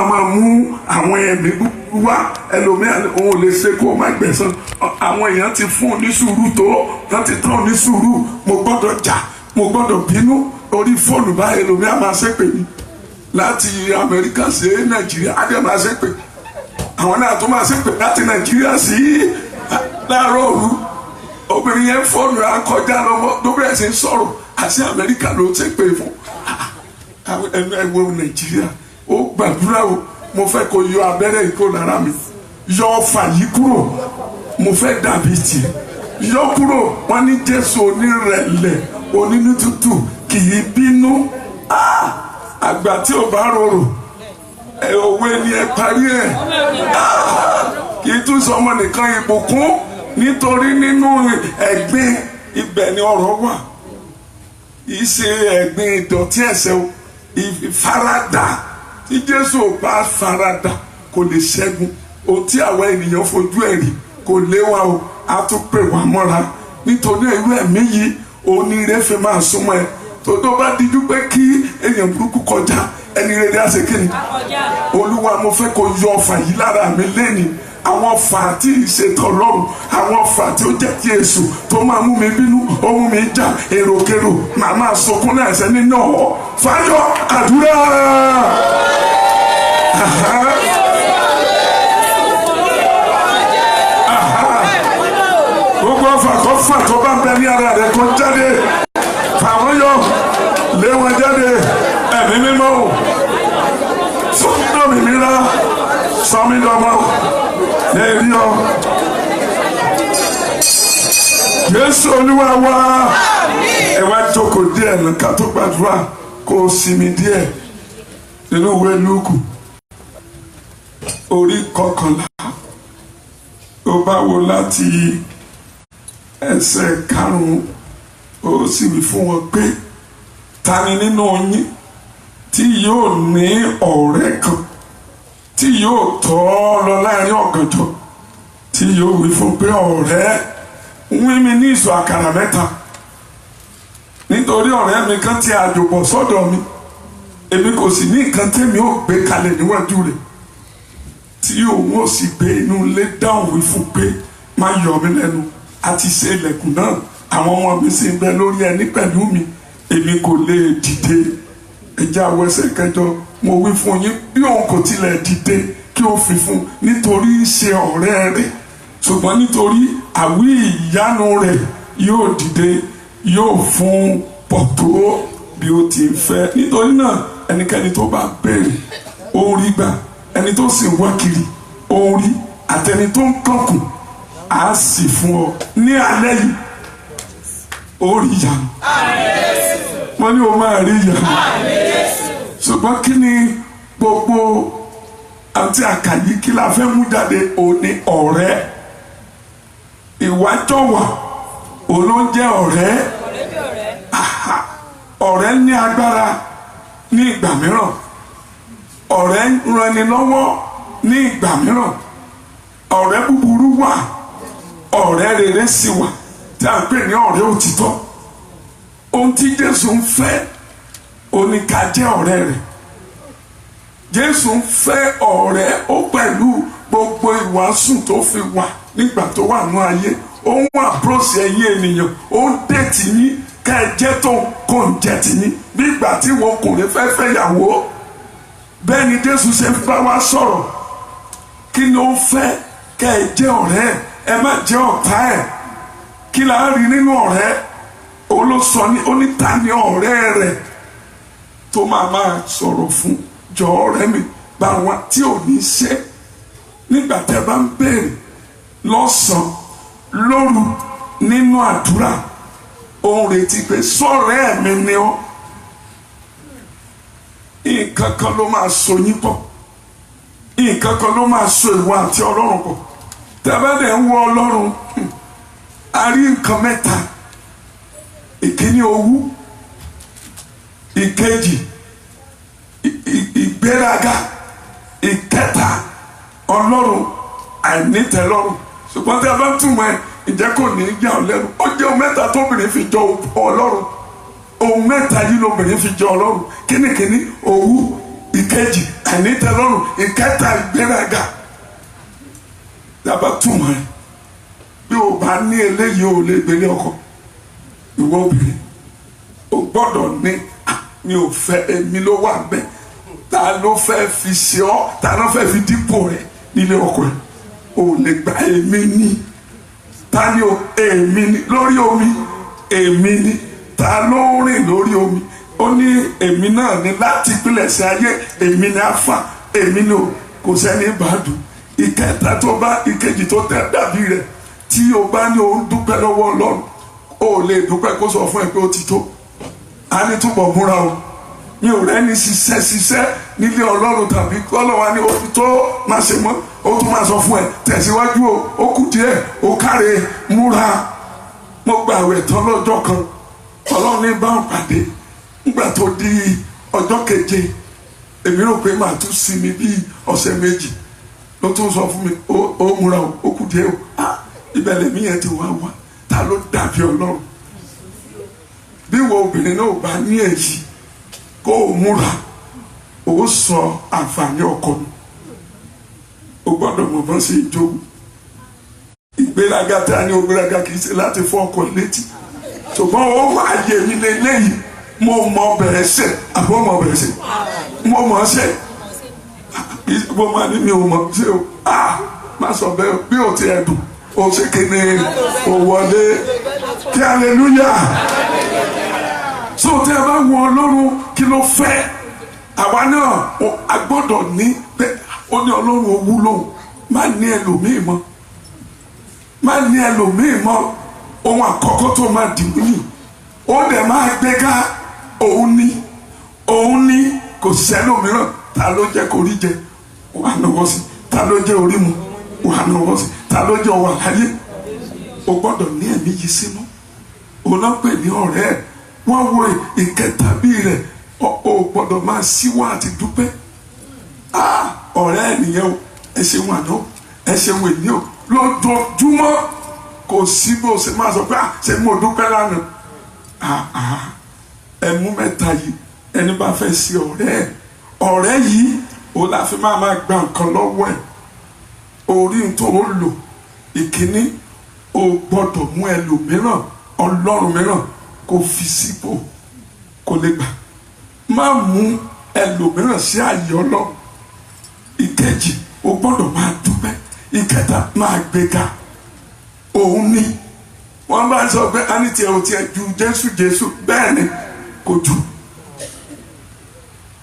máa mú àwọn ẹ̀mí búburú wá. Ẹlòmíràn òun ò lè ṣe kó o má gbẹ̀san. Àwọn èèyàn ti fún ní sùúrù tó, wọ́n ti tán ní sùúrù. Mo gbọ́dọ̀ jà, mo gbọ́dọ̀ bínú. Orí fóònù bá ẹlòmíràn máa ṣépè ní láti Amẹ́ríkà sí Nàìjíríà, á dẹ̀ máa ṣépè. Àwọn náà tó máa ṣépè láti Nàìjíríà sí láàárọ̀ òru. Obìnrin yẹn fóònù akọjá lọ́wọ́ ló bẹ̀rẹ̀ sí ń sọ̀rọ̀ àti Amẹ́ríkà ló ṣépè fún. Ẹ̀wọ̀n Nàìjíríà ó gbàdúrà o, mo fẹ́ kó yọ abẹ́rẹ́ ìkó lára mi, yọ ọfà yìí kúrò, mo fẹ́ dàbí tiẹ̀, yọ kúrò. Wọ́n ní Jésù onírẹ̀lẹ̀ onínú tútù kì í bínú. Àgbà tí ò bá rorò òwe ni ẹ parí ẹ̀. Kì í tún sọ ọmọ nìkan ìbùkún, nítorí nínú ẹ̀gbin ibẹ̀ ni ọ̀rọ̀ wà. Kì í ṣe ẹ̀gbin ìdọ̀tí ẹ̀ṣẹ̀ o, ìfaradà. Tí Jésù ò bá faradà kò lè ṣẹ́gun. Ohun tí àwọn ènìyàn fojú ẹ̀ rí kò léwa o, a tún pè wá mọ́ra. Nítorí irú ẹ̀mí yìí oníire fi máa súnmọ́ ẹ. Tó bá díjú pé kí èèyàn burúkú kọjá, ẹni rere á ṣe kí ni? Olúwa, mo fẹ́ kó yọ ọfà yìí lára mi lẹ́ni. Àwọn ọfà tí ìṣètò Ọlọ́run, àwọn ọfà tí ó jẹ́ kí èṣù tó máa mú mi bínú, ó mú mi jà èròkèrò, màá máa sunkún náà ẹsẹ̀ nínú ọ̀. Fáyọ̀ àdúrà. Gbogbo ọfà kọ́ fà tó bá ń bẹ ní ara rẹ̀ kó jáde. Fàwọn yọ, lé wọn jáde. Ẹ̀mí mímọ́ o, sọ́mídọ́ mi mìíràn, sọ́mídọ́ mọ́ lè rí ọ. Jésù Olúwa wa. Ẹ wá jókòó díẹ̀ nǹkan tó gbàdúrà kó o sinmi díẹ̀ nínú ìwé Lúùkù orí 11. Ó bá wo láti ẹsẹ̀ 5, ó sì wí fún wọn pé ta ni nínú yín tí yóò ní ọ̀rẹ́ kan tí yóò tọ́ ọ lọ láàrin ọ̀gànjọ́, tí yóò wí fún pé ọ̀rẹ́, wín mi ní ìṣù àkàrà 3, nítorí ọ̀rẹ́ mi kan ti àjòbọ̀ sọ́dọ̀ mi, èmi kò sì ní nǹkan tẹ́mi ó gbé kalẹ̀ níwájú rẹ̀, tí òun ò sì gbé inú ilé dáhùn wí fún pé má yọ mí lẹ́nu, àti ṣe ilẹ̀kùn náà, àwọn ọmọ mi sì ń bẹ lórí ẹní pẹ̀lú mi, èmi kò lè dìde. Ẹjẹ́ àwọn ẹsẹ̀ 8, mo wí fún yín bí òun kò tilẹ̀ dìde kí ó fi fún, nítorí ṣe ọ̀rẹ́ rẹ̀, ṣùgbọ́n nítorí àwí ìyanu rẹ̀ yóò dìde, yóò fún pọ̀ tó bí ó ti ń fẹ́. Nítorí náà ẹnikẹ́ni tó bá béèrè ó rí gbà, ẹni tó sì wá kiri ó rí, àtẹni tó ń kànkùn á sì fún ọ. Ní alẹ́ yìí ó rí ìyanu. Wọ́n ní o máa rí ìyanu. Ṣùgbọ́n kí ni gbogbo àti àkàyí kí la fẹ́ mú jáde? Òní ọ̀rẹ́, ìwájọwà olóúnjẹ ọ̀rẹ́. Ọ̀rẹ́ ní agbára ní ìgbà mìíràn, ọ̀rẹ́ ń ranni lọ́wọ́ ní ìgbà mìíràn. Ọ̀rẹ́ búburú wà, ọ̀rẹ́ rere sì wà tí a ń pè ní ọ̀rẹ́ òtítọ́. Ohun tí Jésù ń fẹ́ òní ká jẹ́ ọ̀rẹ́ rẹ̀. Jésù ń fẹ́ ọ̀rẹ́, ó pẹ̀lú gbogbo ìwàásù tó fi wà nígbà tó wà ní ayé. Ó ń wà bróṣì ẹ̀yin ènìyàn, ó ń dẹ̀tì yín ká ẹ jẹ́ tó kò ń jẹ́ tì yín bí ìgbà tí wọn kò lè fẹ́ fẹ́yàwó. Bẹ́ẹ̀ ni Jésù ṣe bá wa sọ̀rọ̀. Kí ni ó ń fẹ́? ká ẹ jẹ́ ọ̀rẹ́ ẹ má jẹ́ ọ̀tá ẹ̀. Kí la rí nínú ọ̀rẹ́? Òun ló sọ ní oníta ní ọ̀rẹ́ rẹ̀ tó máa sọ̀rọ̀ fún, jọ ọ̀rẹ́ mi bá wa tí ò ní ṣe. Nígbà tẹ́ bá ń béèrè lọ́sàn-án lóru nínú àdúrà, òun retí pé sọ̀rẹ́ mi ni ọ́. Nǹkan kan ló máa so yín pọ̀, nǹkan kan ló máa so ìwọ àti Ọlọ́run pọ̀. Tẹ́ bá dẹ̀ ń wọ Ọlọ́run, a rí nǹkan mẹ́ta: ìkíní owú, ìkejì ìgbéraga, ìkẹta Ọlọ́run àìnítẹ́lọ́rùn. Ṣùgbọ́n tí a bá túmọ̀ ẹ̀, ìjẹ́ kò ní í yà ọ́ lẹ́nu. Ó jẹ́ ohun mẹ́ta tóbìnrin fi jọ Ọlọ́run. Ohun mẹ́ta yìí lóbìnrin fi jọ Ọlọ́run. Kíníkíní owú, ìkejì àìnítẹ́lọ́rùn, ìkẹta ìgbéraga. Dábàá túmọ̀ ẹ̀ bí o bá ní eléyìí o lè gbélé ọkọ. Ìwọ obìnrin o gbọ́dọ̀ ní mi ò fẹ́, èmi ló wà bẹ́ẹ̀. Ta ló fẹ́ fi ṣe ọ́, ta ló fẹ́ fi dípò rẹ̀ nílé ọkọ ẹ̀? O lè gba èmi ní. Ta ni o? Èmi ní lórí omi, èmi ní. Ta ló rìn lórí omi? Ó ní èmi náà ní láti ìpilẹ̀ṣẹ̀ ayé, èmi ní Alpha, èmi ní o, kò sẹ́ni ìbàdàn. Ìkẹta tó bá ìkejì tó tẹ dàbí rẹ̀, tí o bá ní o ń dúpẹ́ lọ́wọ́ Ọlọ́run, o lè dúpẹ́ kó sọ fún ẹ pé ó ti tó. A ní túbọ̀ múra o. Mi ò rẹ́ni ṣiṣẹ́ nílé Ọlọ́run tàbí Ọlọ́run ní o ti tó máa ṣe mọ́, ó tún máa sọ fún ẹ tẹ̀síwájú o, ó kù díẹ̀, ó káre, múra. Mo gba àwẹ̀ tán lọ́jọ́ kan, Ọlọ́run ní bá ń pàdé. Nígbà tó di ọjọ́ keje, èmi rò pé màá tún sinmi bíi ọ̀sẹ̀ méjì. Ló tún sọ fún mi, ó múra o, ó kù díẹ̀ o. Ìbẹ̀lẹ̀ mi yẹn ti wá. Ta ló dàbí Ọlọ́run? Bí wo obìnrin náà bá ní èyí, kó o múra, o sọ àǹfààní ọkọ mi. O gbọ́dọ̀ mọ̀ bọ́n sí ìjó. Ìgbéraga tí a ní ìgbéraga kì í ṣe láti fọ́ ọkọ létí. Ṣùgbọ́n ó wà ayé mi lélẹ́yìí. Mo mọ bẹ̀rẹ̀ ṣe, àbọ̀ mọ bẹ̀rẹ̀ ṣe. Mo mọ̀ ṣe. Bó máa ní mi ò mọ̀ ṣe o. Má sọ bẹ́ẹ̀ bí o ti ẹ̀dùn. O ṣe kéde, o wọlé. Kí hallelujah. So tẹ́ ẹ bá wọ Ọlọ́run kí ló fẹ́? Àwa náà a gbọ́dọ̀ ní pé ó ní Ọlọ́run ó wúlò. Má ní ẹlòmíì mọ́. Má ní ẹlòmíì mọ́. Ohun àkọ́kọ́ tó máa dì mí. Ó dẹ̀ máa gbéga. Òun ní kò sẹ́lòmíràn. Ta ló jẹ́ kó rí jẹ? Wà á náwó sí. Ta ló jẹ́ orí mu? Wà á náwó sí. Ta ló jẹ́ ọwọ́ àláyé? O gbọ́dọ̀ ní ẹ̀mí yìí sínú. Òun náà pè ní ọ̀rẹ́ ẹ̀. Wọ́n wo ìkẹta bí rẹ̀, o gbọ́dọ̀ máa síwá àti dúpẹ́. Ọ̀rẹ́ ènìyàn o, ẹ ṣeun àná, ẹ ṣeun èní o, lójoojúmọ́ kò sí bó ṣe máa sọ pé ṣe mo dúpẹ́ lánàá. Ẹ̀mú mẹ́ta yìí, ẹni bá fẹ́ sí ọ̀rẹ́ yìí, o la fi máa gba nǹkan lọ́wọ́ ẹ̀. Orí tó o lò, ìkíní, o gbọ́dọ̀ mú ẹlòmíràn, Ọlọ́run mìíràn, kò fi sípò kò lè gbà. Má mú ẹlòmíràn sí ààyè Ọlọ́run. Ìkejì, o gbọ́dọ̀ máa dúpẹ́. Ìkẹta, máa gbéga. Òun ni wọ́n bá sọ pé a ní tiẹ̀ ò tiẹ̀ ju Jésù bẹ́ẹ̀ ni kò jù.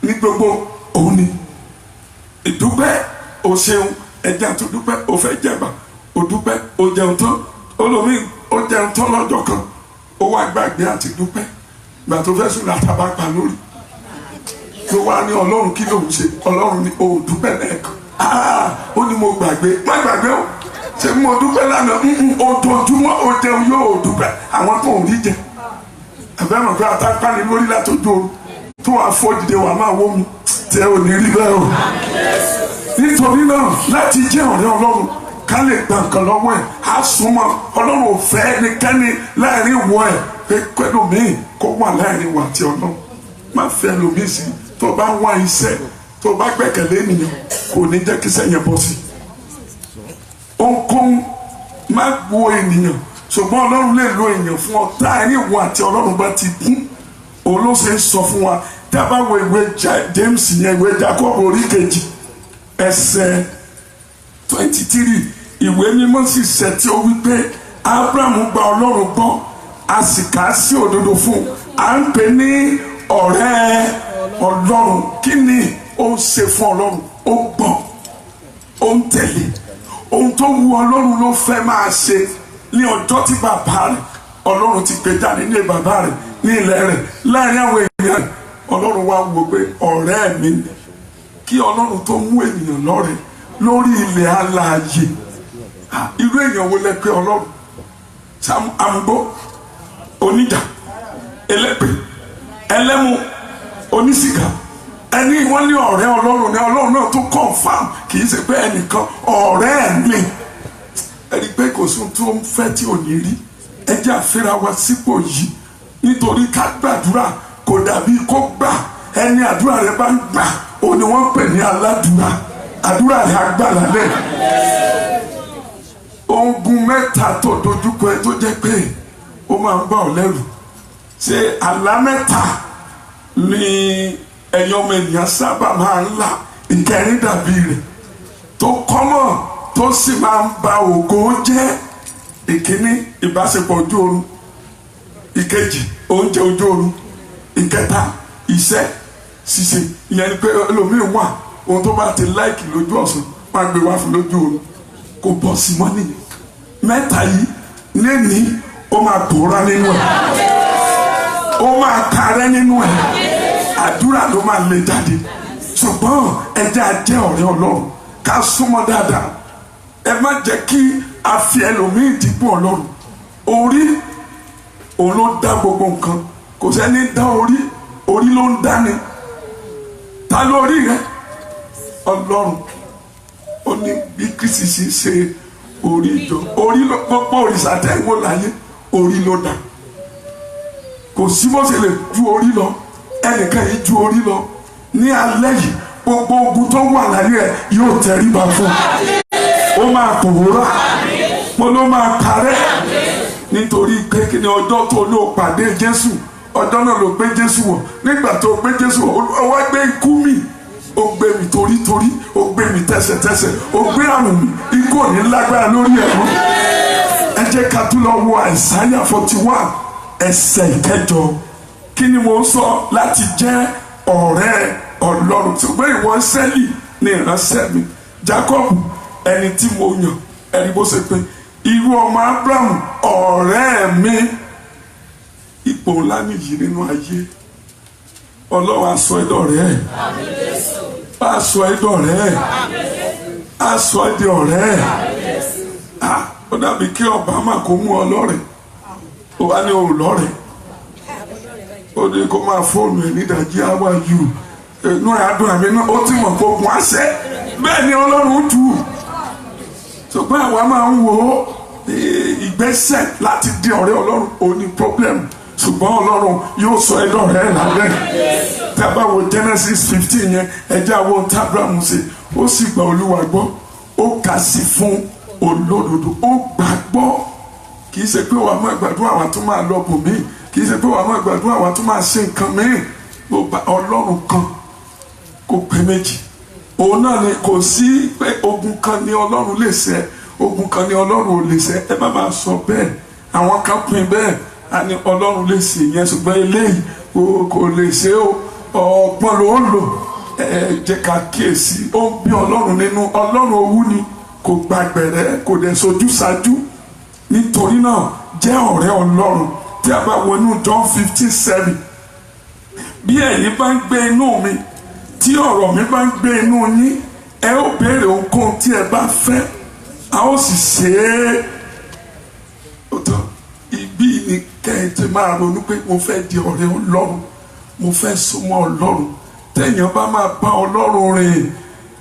Ní gbogbo òun ni. Ìdúpẹ́, o ṣeun, ẹja tó dúpẹ́, o fẹ́ jẹ̀bà, o dúpẹ́, o jẹun tán, olómi o jẹun tán lọ́jọ́ kan. Ó wá gbàgbé àti dúpẹ́. Ìgbà tó fẹ́ sùn látàbá pa lórí. Ló wá ní Ọlọ́run kí lòun ṣe? Ọlọ́run ní o dúpẹ́ lẹ́ẹ̀kan. Ó ní mo gbàgbé. Má gbàgbé o. Ṣé mo dúpẹ́ lánàá? Ojoojúmọ́ o jẹun yóò dúpẹ́. Àwọn tó ń rí jẹ. Ẹ̀fẹ́ mọ̀ pé àtàkùn ní lórí látọjú oorun. Tó wàá fọ́jìde wàá máa wó mu. Tẹ ò ní rí bẹ́ẹ̀ o. Nítorí náà láti jẹ́ ọ̀rẹ́ Ọlọ́run ká lè gba nǹkan lọ́wọ́ ẹ̀, á súnmọ́. Ọlọ́run ò fẹ́ ẹnikẹ́ni láàrin ìwọ ẹ̀ pé kẹ́lòmíì kó wà láàrin ìwọ àti Ọlọ́run. Má fẹ́ ẹlòmíì sí. Tó bá wá iṣẹ́, tó bá gbẹ̀kẹ̀lé ènìyàn, kò ní jẹ́ kí iṣẹ́ yẹn bọ́ sí. Ohunkóhun má wo ènìyàn, ṣùgbọ́n Ọlọ́run lè lo èèyàn fún ọ. Táàrin ìwọ àti Ọlọ́run bá ti kún, òun ló ṣe ń sọ fún wa. Tá a bá wo ìwé James yẹn, ìwé Jacob orí kejì, ẹsẹ̀ 23, ìwé mímọ́ sì ṣẹ tí ó wí pé Abraham gba Ọlọ́run gbọ́, a sì kà á sí òdodo fún un. À ń pè ní ọ̀rẹ́ Ọlọ́run. Kí ni ó ń ṣe fún Ọlọ́run? Ó gbọ́, ó ń tẹ̀lé. Ohun tó wu Ọlọ́run ló fẹ́ máa ṣe. Ní ọjọ́ tí bàbá rẹ̀, Ọlọ́run ti gbé jáde nílé bàbá rẹ̀, ní ilẹ̀ rẹ̀, láàrin àwọn ènìyàn. Ọlọ́run wá wò pé ọ̀rẹ́ mi ni. Kí Ọlọ́run tó mú ènìyàn lọ́rẹ lórí ilẹ̀ alààyè, irú èèyàn wo lẹ pé Ọlọ́run? Amúgbó, oníjà, ẹlẹ́pẹ̀, ẹlẹ́mu, onísìgá. Ẹni wọ́n ní ọ̀rẹ́ Ọlọ́run ni Ọlọ́run náà tó confirm, kì í ṣe pé ẹnìkan ọ̀rẹ́ mi. Ẹni pé kò sún tó ń fẹ́ tí ò ní rí. Ẹ jẹ́ àfẹ́ra wa sípò yìí, nítorí ká gbàdúrà kò dàbí kó gbà. Ẹni àdúrà rẹ bá ń gbà, òun ni wọ́n pè ní aládùúrà. Àdúrà rẹ̀ á gbà lálẹ́. Ogun mẹ́ta tó dojúkọ ẹ tó jẹ́ pé ó máa ń bá ọ lẹ́rù. Ṣé àlá mẹ́ta ni ẹ̀yin ọmọ ènìyàn sábà máa ń là? Ìkẹrin dàbí rẹ̀ tó kọ́mọ̀ tó sì máa ń ba ògo jẹ́. Ìkíní, ìbáṣepọ̀ ojú oorun. Ìkejì, oúnjẹ ojú oorun. Ìkẹta, iṣẹ́ ṣíṣe. Ìyẹn ni pé ẹlòmíì wà ohun tó bá ti láìkì lójú ọ̀sán máa gbé wá fún lójú oorun kò bọ́ sí mọ́ nìyẹn. Mẹ́ta yìí lẹ́ni ó máa pòórá nínú ẹ̀, ó máa karẹ́ nínú ẹ̀, àdúrà ló máa lè jáde. Ṣùgbọ́n ẹ jẹ́ a jẹ́ ọ̀rẹ́ Ọlọ́run ká súnmọ́ dáadáa. Ẹ má jẹ́ kí a fi ẹlòmíì dípò Ọlọ́run. Orí òun ló dá gbogbo nǹkan, kò sẹ́ni dá orí, orí ló ń dání. Ta lórí rẹ? Ọlọ́run. Ó ní bí Kristi sì ṣe orí ìjọ. Orí ló gbogbo òrìṣà tẹ́ ń wò láyé, orí ló dá. Kò sí bó ṣe lè ju orí lọ, ẹnìkan yìí ju orí lọ. Ní alẹ́ yìí gbogbo ogun tó wà láyé ẹ yóò tẹríba fún. Ó máa pòórá, mo ló máa parẹ́. Nítorí pé kí ni ọjọ́ tó ló pàdé Jésù, ọjọ́ náà ló gbé Jésù wọ̀. Nígbà tó gbé Jésù wọ̀, ó wá gbé ikú mi, ó gbé mi torítorí, ó gbé mi tẹ̀sẹ̀tẹ̀sẹ̀, ó gbé àrùn mi, ikú ò ní lágbára lórí ẹ̀ mọ́. Ẹ jẹ́ ká tún lọ wo Àìsáyà 41 ẹsẹ̀ 9. Kí ni mo sọ? Láti jẹ́ ọ̀rẹ́ Ọlọ́run. Ṣùgbọ́n ìwọ Ísírẹ́lì ni ìránṣẹ́ mi, Jákọ́bù ẹni tí mo yàn. Ẹni bó ṣe pé irú ọmọ Ábúráhámù ọ̀rẹ́ mi. Ipò ńlá nìyí nínú ayé. Ọlọ́run á sọ ẹ́ dọ̀rẹ́ ẹ̀, á sọ ẹ́ dọ̀rẹ́ ẹ̀, á sọ ẹ́ di ọ̀rẹ́ ẹ̀. Ó dàbí kí Obama kó mú ọ lọ́rẹ̀, ó wá ní òun lọ́rẹ̀, ó ní kó máa fóònù ẹ̀ nídàjí how are you, inú ẹ̀ á dùn àmì náà, ó ti mọ̀ kó gun àṣẹ. Bẹ́ẹ̀ ni Ọlọ́run tù ú. Ṣùgbọ́n àwa máa ń wo ìgbésẹ̀ láti di ọ̀rẹ́ Ọlọ́run, ó ní pọ́blẹ́mù. Ṣùgbọ́n Ọlọ́run yóò sọ ẹ́ dọ̀rẹ́ ẹ̀ lálẹ́. Tí a bá wo Genesis 15 yẹn, ẹjẹ́ àwọn tí Abraham ṣe, ó sì gba Olúwa gbọ́, ó kà sí fún olódodo, ó gbàgbọ́. Kì í ṣe pé wàá máa gbàdúrà wàá tún máa lọ bòmí, kì í ṣe pé wàá máa gbàdúrà wàá tún máa ṣe nǹkan mìíràn. Ọlọ́run kan kò pé méjì. Òun náà ni kò sí pé ogun kan ni Ọlọ́run lè ṣe, ogun kan ni Ọlọ́run ò lè ṣe. Ẹ má máa sọ bẹ́ẹ̀. Àwọn kan pín bẹ́ẹ̀. A ní Ọlọ́run lè ṣe yẹn, ṣùgbọ́n eléyìí kò lè ṣe o. Ọgbọ́n ló ń lò. Jẹ́ ká kíyèsí. Ó ń bí Ọlọ́run nínú. Ọlọ́run owú ni, kò gbàgbẹ̀rẹ̀, kò dẹ̀ sojú ṣáájú. Nítorí náà jẹ́ ọ̀rẹ́ Ọlọ́run. Tí a bá wo inú John 15:7, bí ẹ̀yin bá ń gbé inú mi, tí ọ̀rọ̀ mi bá ń gbé inú yín, ẹ ó béèrè ohunkóhun tí ẹ bá fẹ́, a ó sì ṣe é. Ibi ni kẹ́hìntì máa ronú pé mo fẹ́ di ọ̀rẹ́ Ọlọ́run, mo fẹ́ súnmọ́ Ọlọ́run. Téèyàn bá máa bá Ọlọ́run rìn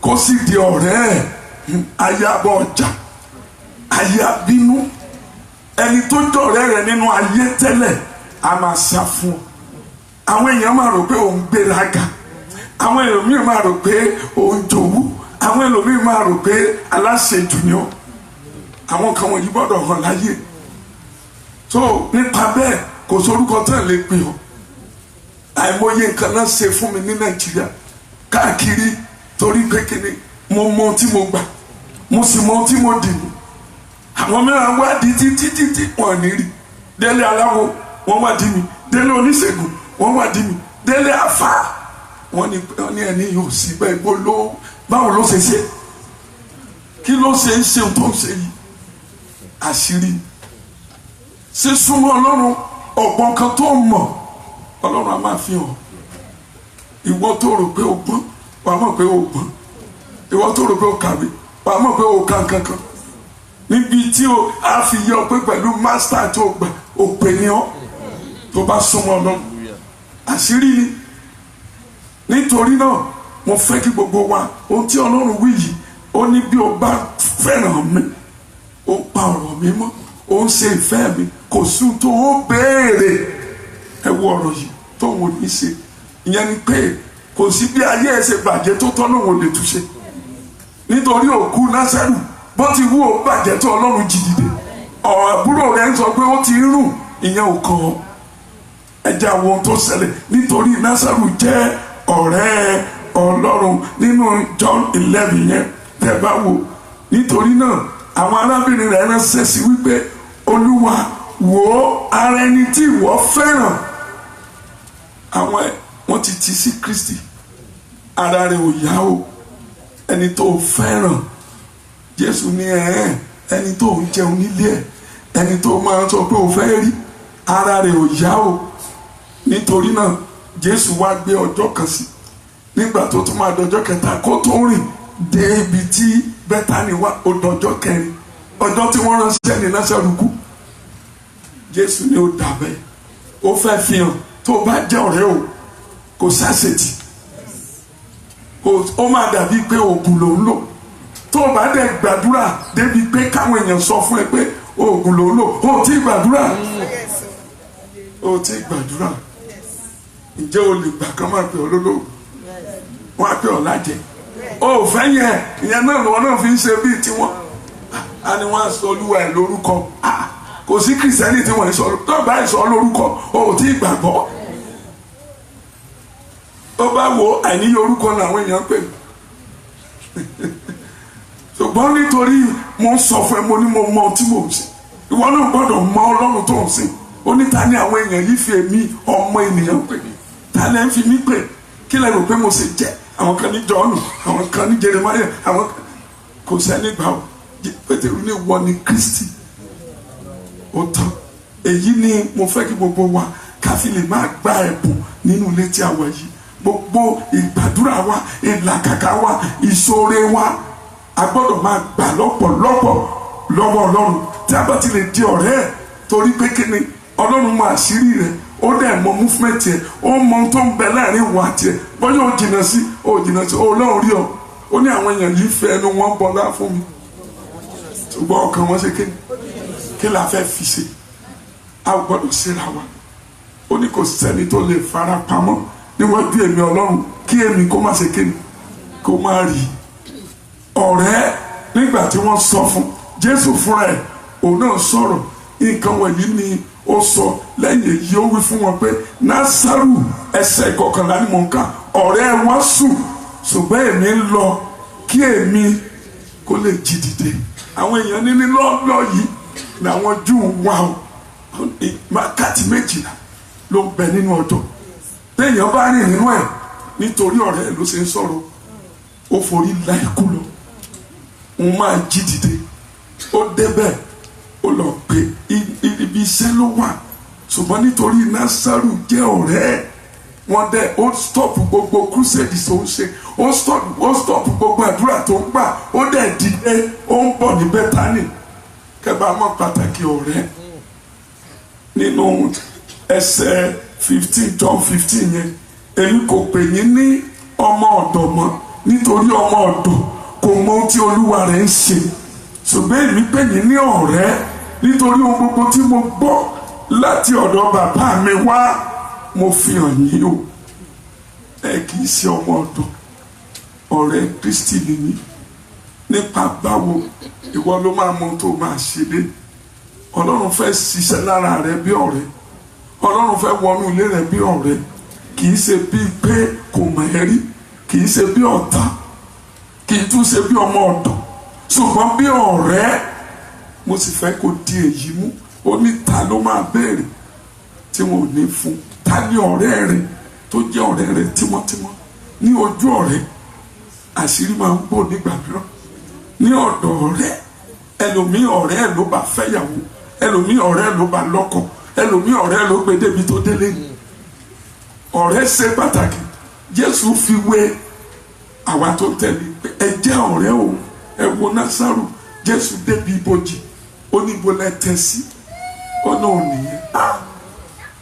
kó sì di ọ̀rẹ́ ẹ̀, ayábọ̀ ọjà, ayábínú. Ẹni tó jọ̀rẹ́ rẹ̀ nínú ayé tẹ́lẹ̀ a máa sá fún ọ. Àwọn èèyàn máa rò pé òun gbéraga, àwọn ẹlòmíì máa rò pé òun jòwú, àwọn ẹlòmíì máa rò pé aláṣejù ni ọ. Àwọn kan wọ̀nyí gbọ́dọ̀ hàn láyé. So nípa bẹ́ẹ̀ kò sórúkọ tán lè pè ọ́. Àìmọye nǹkan náà ṣe fún mi ní Nàìjíríà káàkiri, torí pé kíni mo mọ ohun tí mo gbà, mo sì mọ ohun tí mo dì mú. Àwọn mìíràn wádìí títí wọn ní rí. Délé aláwo wọ́n wádìí mi, délé oníṣègùn wọ́n wádìí mi, délé àfà wọ́n ní ẹni yóò sí bẹ́ẹ̀ báwo ló ṣe ṣe, kí ló ṣe ń ṣe tó ń ṣe yìí. Àṣírí ṣe súnmọ́ Ọlọ́run, ọ̀pọ̀ nǹkan tó mọ̀ Ọlọ́run á máa fi hàn. Ìwọ tó rò pé o gbọ́n wàá mọ̀ pé o gbọ́n, ìwọ tó rò pé o kàwé wàá mọ̀ pé o kà kankan. Níbi tí o á fi yọ pé pẹ̀lú mástà tó gbà o pè ní ọ tó bá súnmọ́ Ọlọ́run. Àṣírí ni. Nítorí náà mo fẹ́ kí gbogbo wa ohun tí Ọlọ́run wí yìí, ó ní bí o bá fẹ́ràn mi, ó pa ọ̀rọ̀ mi mọ́, ó ń ṣe ìfẹ́ mi, kò sún tó ó béèrè. Ẹ wo ọ̀rọ̀ yìí tó wò ní ṣe. Ìyẹn ni pé kò sí bí ayé ẹ ṣe bàjẹ́ tó tọ́ lòun ò lè túnṣe nítorí òkú Násárù bó ti wú ó bàjẹ́ tó Ọlọ́run jí dìde. Àbúrò rẹ̀ ń sọ pé ó ti rùn, ìyẹn ò kàn ọ́. Ẹ jẹ́ àwọn ohun tó ṣẹlẹ̀ nítorí Násárù jẹ́ ọ̀rẹ́ Ọlọ́run nínú John 11 yẹn tẹ́ bá wò. Nítorí náà àwọn arábìnrin rẹ̀ ránṣẹ́ sí wípé Olúwa wò ó, ara ẹni tí ìwọ fẹ́ràn àwọn wọ́n ti tì sí Kristi, ara rẹ̀ ò yá o, ẹni tó fẹ́ràn. Jésù ní ẹni tó ń jẹun nílé ẹ̀, ẹni tó máa ń sọ pé o fẹ́ rí, ara rẹ̀ ò yá o. Nítorí náà Jésù wá gbé ọjọ́ kan sí, nígbà tó tún máa dọjọ́ kẹta kó tó rìn dé ibi tí Bẹ́tánì wà, ó dọjọ́ kẹrin, ọjọ́ tí wọ́n ránṣẹ́ ní Násárù kú. Jésù ní ó dàbẹ́, ó fẹ́ fi hàn tó bá jẹ́ ọ̀rẹ́ o kò ṣàṣetì, ó máa dàbí pé oògùn ló ń lò. Tó bá dẹ̀ gbàdúrà débi pé káwọn èèyàn sọ fún ẹ pé oògùn ló ń lò, ó ti gbàdúrà, ó ti gbàdúrà. Ǹjẹ́ o lè gbà kán máa pè ọ́ lólóògùn, wọ́n á pè ọ́ lájẹ? Ó fẹ́ yẹn, ìyẹn náà lọ́wọ́ náà fi ń ṣe bíi tiwọn. A ní wọ́n á sọ Olúwa ẹ̀ lórúkọ. Kò sí Kìrìsìtẹ́nì tí wọ́n ń sọ, tó bá ìsọ lórúkọ ó ti gbàgbọ́. Ó bá wo àìníye orúkọ làwọn èèyàn pè mí. Ṣùgbọ́n nítorí mo ń sọ fún ẹ, mo ní mo mọ ohun tí mò ń ṣe, ìwọ náà gbọ́dọ̀ mọ Ọlọ́run tó ń sìn. Ó ní ta ni àwọn èèyàn yìí fi èmi ọmọ ènìyàn pè mí, ta lẹ́ ń fi mí pè, kí lẹ rò pé mo ṣe jẹ́? Àwọn kan ní Jọ́ọ̀nù, àwọn kan ní Jeremáyà, àwọn kò sẹ́ni gbà ó. Pétérù ní wọ́n ní Kristi. Ó tán. Èyí ni mo fẹ́ kí gbogbo wa ká fi lè máa gba ẹ̀bùn nínú ilé tí a wà yìí. Gbogbo ìgbàdúrà wa, ìlàkàkà wa, ìṣoore wa, a gbọ́dọ̀ máa gbà lọ́pọ̀lọpọ̀ lọ́wọ́ Ọlọ́run tí a bá ti lè di ọ̀rẹ́ ẹ̀. Torí pé kí ni Ọlọ́run mọ àṣírí rẹ̀, ó dẹ̀ mọ movement ẹ̀, ó mọ ohun tó ń bẹ láàrin ìwà àti ẹ̀. Bọ́yá ó jìnnà sí, Ọlọ́run rí ọ. Ó ní àwọn èèyàn yìí fẹ́ ẹnu wọn bọlá fún mi, ṣùgbọ́n ọkàn wọn ṣe kí la fẹ́ fi ṣe? A ò gbọ́dọ̀ síra wa. Ó ní kò sẹ́ni tó lè fara pamọ́ níwájú èmi Ọlọ́run kí èmi kó má ṣe kó má rí. Ọ̀rẹ́ nígbà tí wọ́n sọ fún Jésù fúnra ẹ̀, òun náà sọ̀rọ̀. Nǹkan wọ̀nyí ni ó sọ lẹ́yìn èyí, ó wí fún wọn pé Násárù ẹsẹ̀ 11 ni mò ń kà, ọ̀rẹ́ wọn sùn ṣùgbọ́n èmi ń lọ kí èmi kó lè jí dìde. Àwọn èèyàn ní lọ́ọ̀lọ́ yìí làwọn Júù wà ó, wákàtí 12 ló ń bẹ nínú ọjọ́. Téèyàn bá rìn nínú ẹ̀ nítorí ọ̀rẹ́ ẹ̀ ló ṣe ń sọ̀rọ̀, ó forí la ikú lọ, òun máa jí dìde. Ó débẹ̀, ó lọ pé ibi iṣẹ́ ló wà, ṣùgbọ́n nítorí Násárù jẹ́ ọ̀rẹ́ ẹ̀, wọ́n dẹ̀ ó stop gbogbo crusade tó ń ṣe, ó stop gbogbo àdúrà tó ń gbà, ó dẹ̀ dìde, ó ń bọ̀ ní Bẹ́tánì. Kẹ́bà mọ̀ pàtàkì ọ̀rẹ́ nínú ẹsẹ̀ 15 John 15 yẹn. Èmi kò pè yín ní ọmọ ọ̀dọ̀ mọ́ nítorí ọmọ ọ̀dọ̀ kò mọ ohun tí olúwa rẹ̀ ń ṣe, ṣùgbọ́n èmi pè yín ní ọ̀rẹ́ nítorí ohun gbogbo tí mo gbọ́ láti ọ̀dọ̀ bàbá mi wá mo fi hàn yín o. Ẹ kì í ṣe ọmọ ọ̀dọ̀, ọ̀rẹ́ Kristi nìyí. Nípa báwo ìwọ ló máa mọ ohun tó máa ṣe dé. Ọlọ́run fẹ́ ṣiṣẹ́ lára rẹ bí ọ̀rẹ́, Ọlọ́run fẹ́ wọnú ilé rẹ bí ọ̀rẹ́, kì í ṣe bíi pé kò mọ̀ ẹ́ rí, kì í ṣe bí ọ̀tá, kì í tún ṣe bí ọmọ ọ̀dọ̀, ṣùgbọ́n bí ọ̀rẹ́. Mo sì fẹ́ kó di èyí mú. Ó ní ta ló máa béèrè tí wọn ò ní fún? Ta ni ọ̀rẹ́ rẹ tó jẹ́ ọ̀rẹ́ rẹ tímọ́tímọ́? Ní ojú ọ̀rẹ́ àṣírí máa ń bò nígbà mìíràn. Ní ọ̀dọ̀ ọ̀rẹ́, ẹlòmíì ọ̀rẹ́ ẹ̀ ló bá fẹ́yàwó, ẹlòmíì ọ̀rẹ́ ẹ̀ ló bá lọ́kọ, ẹlòmíì ọ̀rẹ́ ẹ̀ ló gbé débi tó délé ni. Ọ̀rẹ́ ṣe pàtàkì. Jésù fi wé àwa tó tẹ̀lé pé ẹ jẹ́ ọ̀rẹ́ òun. Ẹ wo Násárù, Jésù débi ibojì, ó ní ibo lẹ tẹ́ sí, ó náà ò nìyẹn.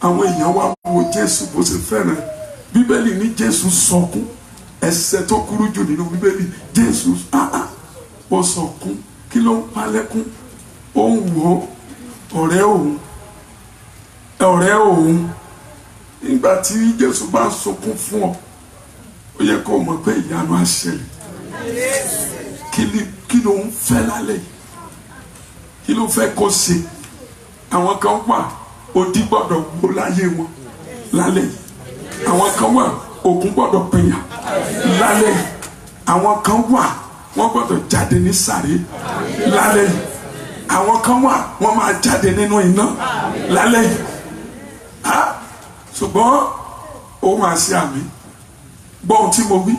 Àwọn èèyàn wá wo Jésù bó ṣe fẹ́ràn. Bíbélì ní Jésù sọkún, ẹsẹ̀ tó kúrú jù nínú Bíbélì. Jésù ó sọkún. Kí ló ń pa lẹ́kún? Ó ń wò ọ̀rẹ́ òun. Nígbà tí Jésù bá ń sọkún fún ọ, ó yẹ kó mọ̀ pé ìyanu á ṣẹlẹ̀. Kí ló ń fẹ́ lálẹ́? Kí ló fẹ́ kó ṣe? Àwọn kan wà odi gbọ́dọ̀ wó láyé wọn lálẹ́. Àwọn kan wà ogun gbọ́dọ̀ pènyà lálẹ́. Àwọn kan wà wọ́n gbọ́dọ̀ jáde ní sàré lálẹ́. Àwọn kan wà wọ́n máa jáde nínú iná lálẹ́. Ṣùgbọ́n ó máa ṣe àmì. Gbọ́ ohun tí mo wí,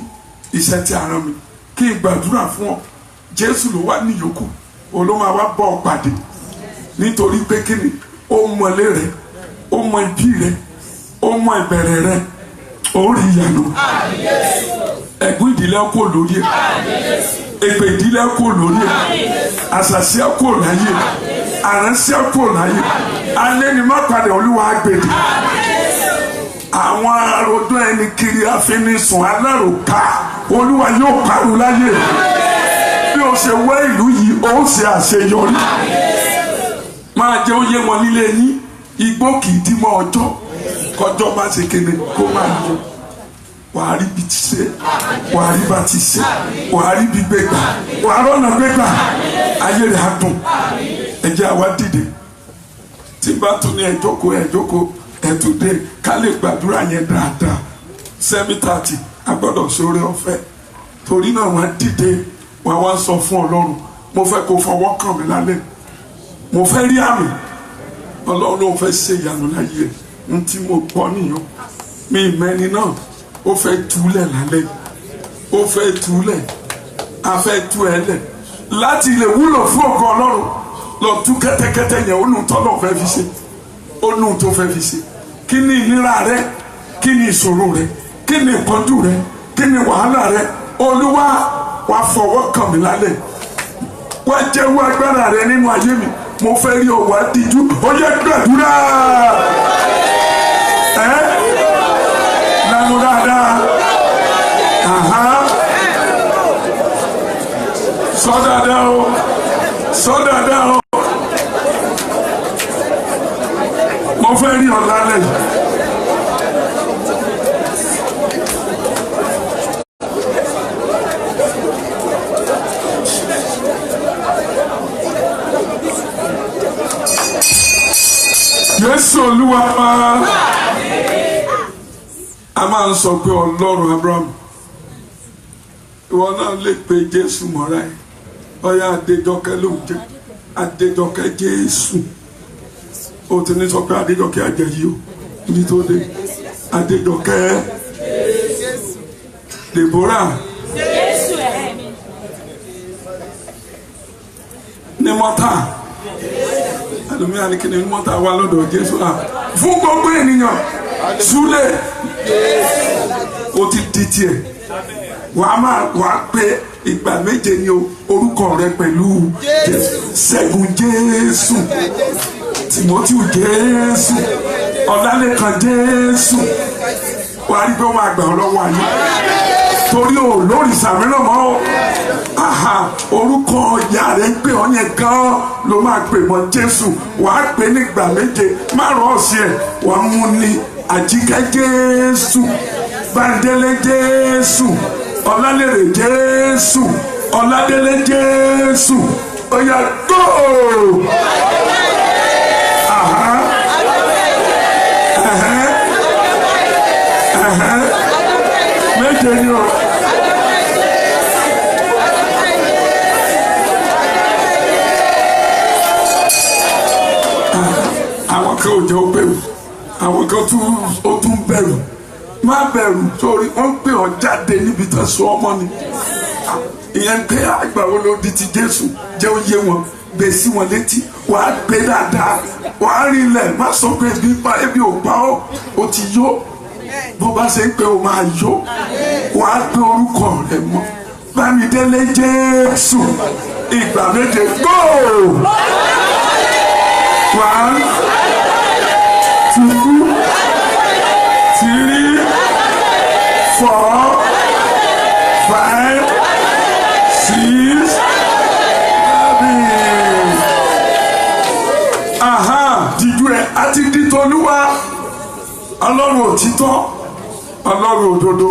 iṣẹ́ tí a rán mi kí n gbàdúrà fún ọ. Jésù ló wá ní ìyókù, òun ló máa wá bọ́ ọ pàdé. Nítorí pé kí ni, ó mọlé rẹ, ó mọ ibi rẹ, ó mọ ìbẹ̀rẹ̀ rẹ, ó rí ìyanu. Ẹ̀gún ìdílé kò lórí ẹ̀, èpè ìdílé kò lórí ẹ̀, àṣàṣì kò láyé, àránṣẹ́ kò láyé, alẹ́ ni má padà Olúwa gbèdè. Àwọn arodó ẹni kiri àfinisùn aláròká Olúwa yóò parun láyé. Bí o ṣe wá ìlú yìí ó ṣe àṣeyọrí. Máa jẹ́ oyé wọn nílé yín, igbó kì í dí mọ́ ọjọ́, kọjọ́ má ṣe kéde kó máa yọ. Wàá rí bí ti ṣe, wàá rí bá ti ṣe, wàá rí bí gbégbà, wàá rọ́nà gbégbà, ayé rẹ̀ á dùn. Ẹ jẹ́ àwa dìde. Tí bá tún ní ẹ jókòó ẹtùdé ká lè gbàdúrà yẹn dáadáa. 7:30 a gbọ́dọ̀ sóore ọ̀fẹ́. Torí náà wọ́n dìde, wọ́n wá sọ fún Ọlọ́run, mo fẹ́ kó fọwọ́ kàn mí lálẹ́. Mo fẹ́ rí àmì. Ọlọ́run ló fẹ́ ṣe ìyanu láyé ẹ̀. N tí mo gbọ́ nìyẹn. Mi ìmẹ́ni náà ó fẹ́ túlẹ̀ lálẹ́. Ó fẹ́ túlẹ̀. A fẹ́ tú ẹ lẹ̀. Láti lè wúlò fún ògo Ọlọ́run lọ tú kẹ́tẹ́kẹ́tẹ́ yẹn ó nù tọ́lọ̀ fẹ́ fi ṣe. Ó nù tó fẹ́ fi ṣe. Kí ni ìnira rẹ? Kí ni ìṣòro rẹ? Kí ni ìpọ́njú rẹ? Kí ni wàhálà rẹ? Olúwa wá fọwọ́ kàn mí lálẹ́. Wá jẹ́wọ́ agbára rẹ nínú ayé mi. Mo fẹ́ rí ọwọ́ àdìjú. Ó yẹ gbàdúrà. Lánàá dáadáa. Sọ dáadáa o. Sọ dáadáa o. Mo fẹ́ rí ọ lálẹ́ yìí. Jésù Olúwa a máa ń sọ pé Ọlọ́run Abraham, ìwọ náà lè pe Jésù mọ́ra ẹ̀. Ọ̀yá Adéjọkẹ́ ló ń jẹ́ Adéjọkẹ́ Jésù. O ti ní sọ pé Adéjọkẹ́ Àjàyí o ní tó dé. Adéjọkẹ́ Deborah ní mọ́tà. Àlùmíà ní kí ni mọ́tà wà lọ́dọ̀ Jésù fún gbogbo ènìyàn. Súlẹ̀ o ti di tiẹ̀. Wàá pé ìgbà méje ní orúkọ rẹ pẹ̀lú Ṣẹ́gun Jésù, Tìmọ́tíù Jésù, Ọlálékan Jésù. Wàá rí pé wọ́n máa gbà ọ́ lọ́wọ́ ayé. Torí o lórí ìsàmìlẹ̀ mọ́ o. Orúkọ ìyá rẹ̀ ń pè ọ́ yẹn gan-an ló máa pè mọ́ Jésù. Wàá pè ní ìgbà méje, má rọ̀ ọ́ sí ẹ̀. Wàá mú ní Àjíkẹ́ Jésù, Bándélé Jésù, Ọlálérè Jésù, Ọládélé Jésù. Ó yá go! Méje ni o. Àwọn kan ò jẹ́ ó bẹ̀rù, àwọn kan ó tún bẹ̀rù. Má bẹ̀rù torí wọ́n pè ọ́ jáde níbi tó so ọmọ ni. Ìyẹn pé àgbà wo ló di ti Jésù jẹ́ ó yé wọn, gbé sí wọn létí. Wàá gbé dáadáa, wàá rí ilẹ̀, má sọ pé ebi ò pa ọ́, o ti yó. Bó bá ṣe ń pé o máa yó, wàá gbé orúkọ rẹ̀ mọ́. Bámidélé Jésù, ìgbà méje go! 1, 2, 3, 4, 5, 6, 7. Dídú ẹ àti dítọ́lúwa. Ọlọ́run òtítọ́, Ọlọ́run òdodo.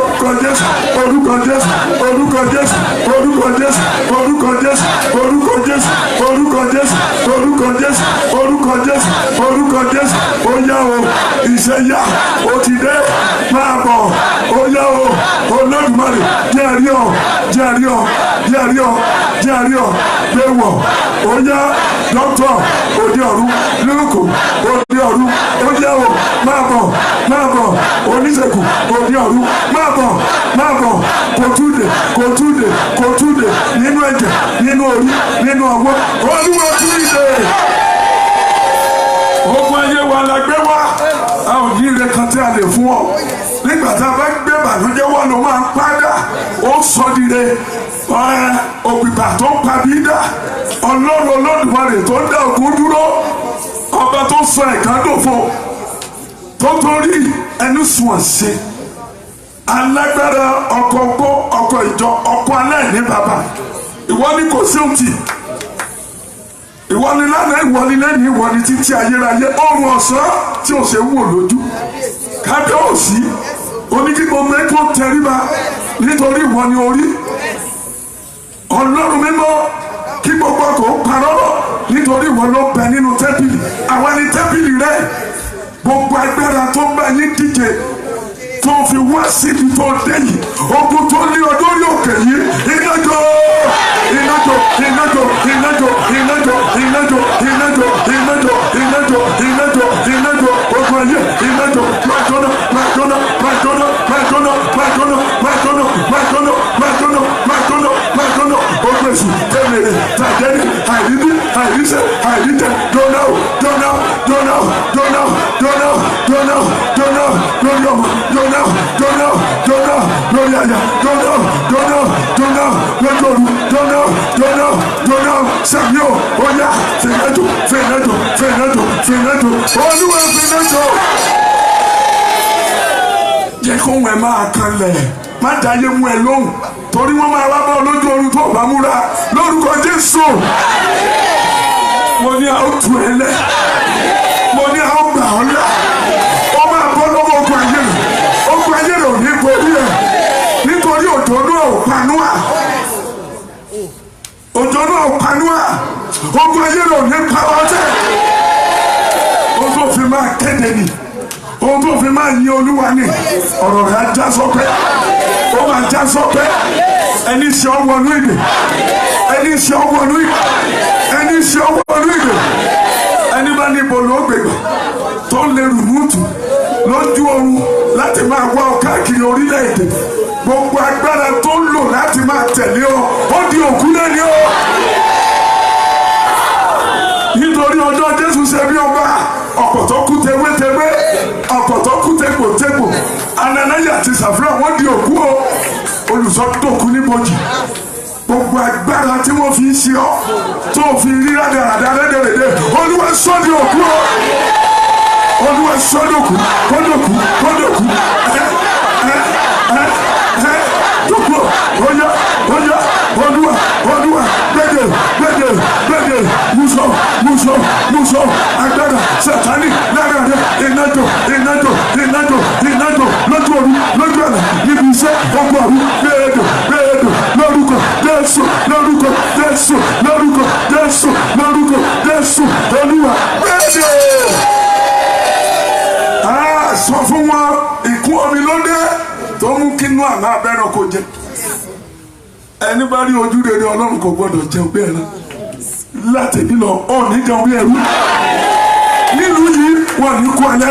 orúkọ Jésù orúkọ Jésù orúkọ Jésù orúkọ Jésù orúkọ Jésù orúkọ Jésù orúkọ Jésù orúkọ Jésù orúkọ Jésù orúkọ Jésù ó yá o ìṣẹ́yà ó ti dé máa bọ̀ ó yá o Olódùmarè jẹ́ àrí ọ jẹ́ àrí ọ jẹ́ àrí ọ jẹ́ àrí ọ gbé wọ̀ ó yá dókítà òde ọ̀run lórúkọ òde ọ̀run ó yá o máa bọ̀ oníṣègùn òde ọ̀run máa bọ̀ kò túnde nínú ẹ̀jẹ̀ nínú orí nínú ọwọ́ Olúwa túnde. Ogun ayé wa la gbé wá a ò ní ire kan tí a lè fún ọ nígbà tá a bá gbé bànújẹ́ wá ló máa ń padà ó sọ dire òpìpà tó ń pa bí dá Ọlọ́run Olódùmarè tó ń dá ogun dúró ọba tó sọ ìkádòfo tó torí ẹnu sùn ọ̀sẹ̀ alágbára ọkọ̀ gbó ọkọ̀ ìjọ ọkọ̀ aláìní bàbá ìwọ ni kò sí òtì ìwọ ni lánàá ìwọ ni lẹ́yìn ìwọ ni títí ayérayé ọrùn ọ̀sán tí ò ṣe wò lójú kábíyèsí oníkíkọ mẹ́kọ́ tẹríba nítorí ìwọ ni orí Ọlọ́run mímọ́ kí gbogbo kò parọ́ nítorí ìwọ ló bẹ nínú tẹ́pìlì àwa ni tẹ́pìlì rẹ gbogbo agbára tó ń bá yín díje tó fi wá síbi tó dé yìí ogun tó ní ọdún orí òkè yìí ìnájọ ìnájọ ìnájọ ìnájọ ìnájọ ìnájọ ìnájọ ìnájọ ìnájọ ìnájọ ìnájọ ogun ayé ìnájọ májọ́nà májọ́nà májọ́nà májọ́nà májọ́nà májọ́nà májọ́nà májọ́nà májọ́nà májọ́nà ogun èṣù tẹ̀mẹ̀rẹ̀ tàjẹ́rì àìrídí àìríṣẹ́ àìríjẹ dọ́nà dọ́nà dọ́nà dọ́nà dọ́nà dọ́nà dọ́nà lórí ọmọ dọ́nà dọ́nà dọ́nà lórí àyà dọ́nà dọ́nà dọ́nà lójú òru dọ́nà dọ́nà dọ́nà sàmíò ọ̀yà fẹ̀nẹ́jọ fẹ̀nẹ́jọ fẹ̀nẹ́jọ fẹ̀nẹ́jọ Olúwa fẹ̀nẹ́jọ. Jẹ́ kó wọn máa kanlẹ̀ má dáyé mú ẹ lóhùn torí wọ́n máa wá bọ́ lójú oorun tó bá múra lórúkọ Jésù. Mo ní àwọn tù ẹ lẹ mo ní àwọn gbà ọ́ là ó máa bọ́ lọ́wọ́ ogun ayé rẹ̀ ogun ayé rẹ̀ ò ní borí ẹ̀ nítorí òjò náà ò panú à òjò náà ò panú à ogun ayé rẹ̀ ò ní pa ọ́ tẹ̀ ohun tó fi máa kéde ni ohun tó fi máa yin Olúwa ni ọ̀rọ̀ rẹ̀ á já sọ́pẹ́ ó máa já sọ́pẹ́ ẹni ṣe ọwọ́ inú ìdè ẹni ṣe ọwọ́ inú ìdè ẹni ṣe ọwọ́ inú ìdè ẹni bá ní ibo ló gbègbà tó lè rùmúùtù lójú oorun láti máa wá ọ káàkiri orílẹ̀-èdè gbogbo agbára tó ń lò láti máa tẹ̀lé ọ ó di òkú lẹ́ni ọ nítorí ọjọ́ Jésù ṣe bí ọba ọ̀pọ̀ tó kú tewétewé ọ̀pọ̀ tó kú tegbòtegbò Ananiya àti Sàfírà wọ́n di òkú o olùsọ́dọ̀kú níbojì gbogbo agbára tí wọ́n fi ń ṣe ọ́ tó fi rí rádaràdà rẹ́dẹ̀rẹ́dẹ́ Olúwa sọ́ di òkú o Olúwa sọ́ dòkú kódòkú kódòkú dòkú ọ̀yá ọ̀yá Olúwa Olúwa gbẹ̀dẹ̀ muso agbára Sátánì lára rẹ̀ ìnájọ lójú òru lójú àlà níbi iṣẹ́ ọgbọ̀n òru gbẹ̀dẹ̀ lórúkọ Jésù lórúkọ Jésù lórúkọ Jésù lórúkọ Jésù Olúwa gbẹ̀dẹ̀. Sọ fún wọn ìkún omi ló dé tó mú kínú àná abẹ́rẹ́ kò jẹ ẹni bá rí ojú rere Ọlọ́run kò gbọdọ̀ jẹun bí ẹran láti bí lọ ọ̀ ní jẹun bí ẹrú nílùú yìí wọ́n ní kó ẹlẹ́rú.